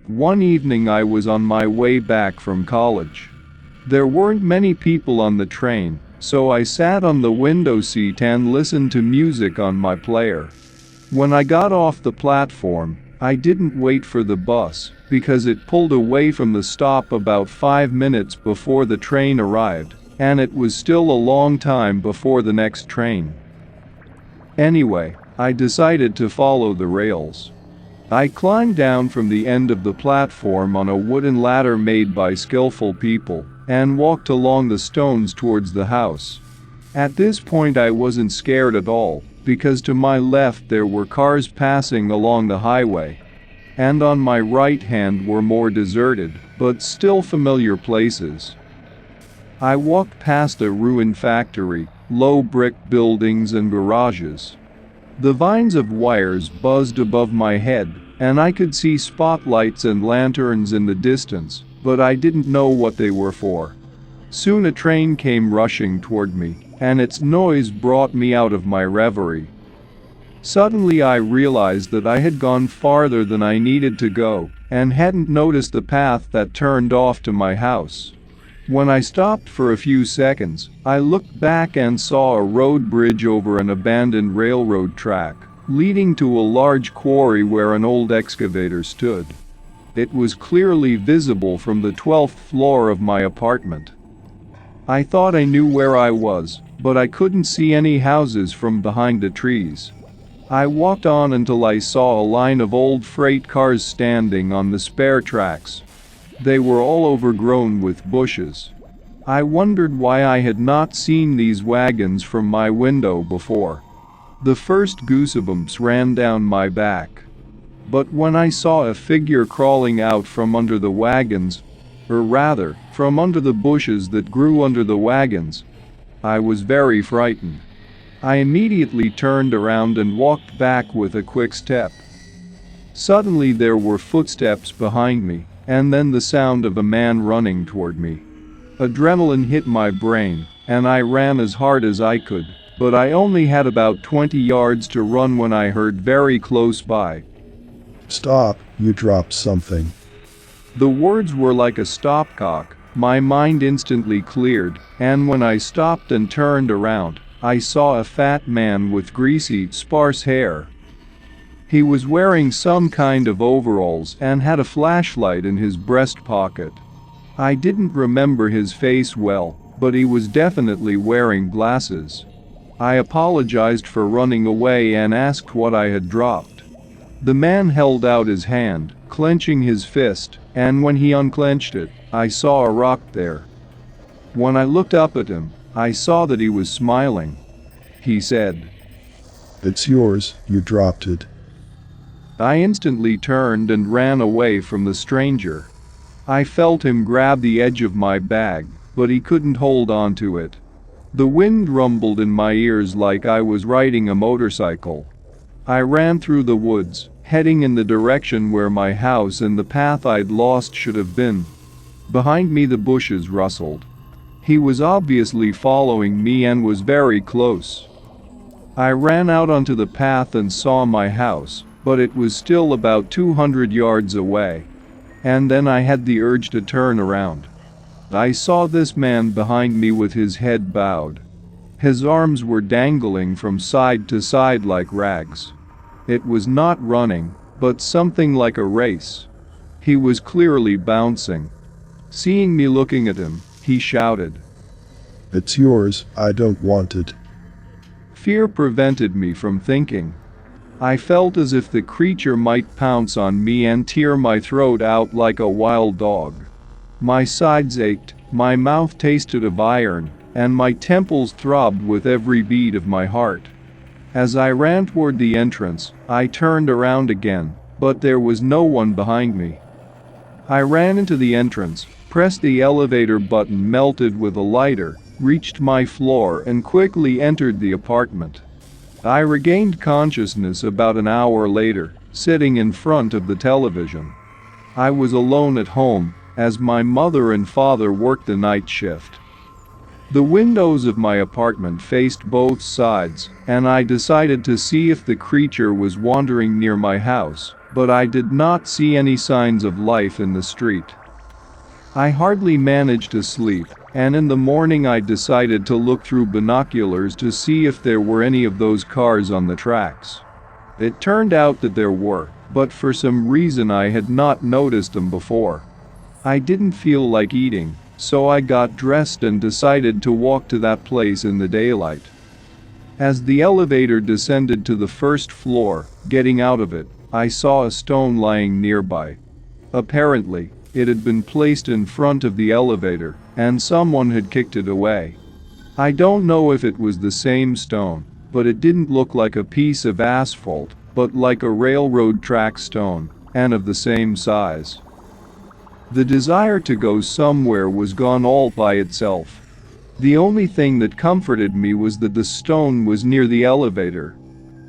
One evening I was on my way back from college. There weren't many people on the train, so I sat on the window seat and listened to music on my player. When I got off the platform, I didn't wait for the bus because it pulled away from the stop about 5 minutes before the train arrived, and it was still a long time before the next train. Anyway, I decided to follow the rails. I climbed down from the end of the platform on a wooden ladder made by skillful people and walked along the stones towards the house. At this point I wasn't scared at all, because to my left there were cars passing along the highway, and on my right hand were more deserted, but still familiar places. I walked past a ruined factory, low brick buildings and garages. The vines of wires buzzed above my head, and I could see spotlights and lanterns in the distance, but I didn't know what they were for. Soon a train came rushing toward me, and its noise brought me out of my reverie. Suddenly I realized that I had gone farther than I needed to go, and hadn't noticed the path that turned off to my house. When I stopped for a few seconds, I looked back and saw a road bridge over an abandoned railroad track, leading to a large quarry where an old excavator stood. It was clearly visible from the 12th floor of my apartment. I thought I knew where I was, but I couldn't see any houses from behind the trees. I walked on until I saw a line of old freight cars standing on the spare tracks. They were all overgrown with bushes. I wondered why I had not seen these wagons from my window before. The first goosebumps ran down my back. But when I saw a figure crawling out from under the wagons, or rather, from under the bushes that grew under the wagons, I was very frightened. I immediately turned around and walked back with a quick step. Suddenly there were footsteps behind me, and then the sound of a man running toward me. Adrenaline hit my brain, and I ran as hard as I could, but I only had about 20 yards to run when I heard very close by, "Stop, you dropped something." The words were like a stopcock. My mind instantly cleared, and when I stopped and turned around, I saw a fat man with greasy, sparse hair. He was wearing some kind of overalls and had a flashlight in his breast pocket. I didn't remember his face well, but he was definitely wearing glasses. I apologized for running away and asked what I had dropped. The man held out his hand, clenching his fist, and when he unclenched it, I saw a rock there. When I looked up at him, I saw that he was smiling. He said, "It's yours, you dropped it." I instantly turned and ran away from the stranger. I felt him grab the edge of my bag, but he couldn't hold on to it. The wind rumbled in my ears like I was riding a motorcycle. I ran through the woods, heading in the direction where my house and the path I'd lost should have been. Behind me the bushes rustled. He was obviously following me and was very close. I ran out onto the path and saw my house, but it was still about 200 yards away. And then I had the urge to turn around. I saw this man behind me with his head bowed. His arms were dangling from side to side like rags. It was not running, but something like a race. He was clearly bouncing. Seeing me looking at him, he shouted, "It's yours, I don't want it." Fear prevented me from thinking. I felt as if the creature might pounce on me and tear my throat out like a wild dog. My sides ached, my mouth tasted of iron, and my temples throbbed with every beat of my heart. As I ran toward the entrance, I turned around again, but there was no one behind me. I ran into the entrance, pressed the elevator button, melted with a lighter, reached my floor and quickly entered the apartment. I regained consciousness about an hour later, sitting in front of the television. I was alone at home, as my mother and father worked the night shift. The windows of my apartment faced both sides, and I decided to see if the creature was wandering near my house, but I did not see any signs of life in the street. I hardly managed to sleep, and in the morning I decided to look through binoculars to see if there were any of those cars on the tracks. It turned out that there were, but for some reason I had not noticed them before. I didn't feel like eating, so I got dressed and decided to walk to that place in the daylight. As the elevator descended to the first floor, getting out of it, I saw a stone lying nearby. Apparently, it had been placed in front of the elevator, and someone had kicked it away. I don't know if it was the same stone, but it didn't look like a piece of asphalt, but like a railroad track stone, and of the same size. The desire to go somewhere was gone all by itself. The only thing that comforted me was that the stone was near the elevator.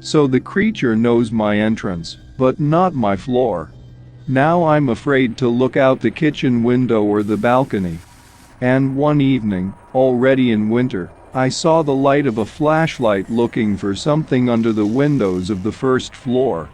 So the creature knows my entrance, but not my floor. Now I'm afraid to look out the kitchen window or the balcony. And one evening, already in winter, I saw the light of a flashlight looking for something under the windows of the first floor.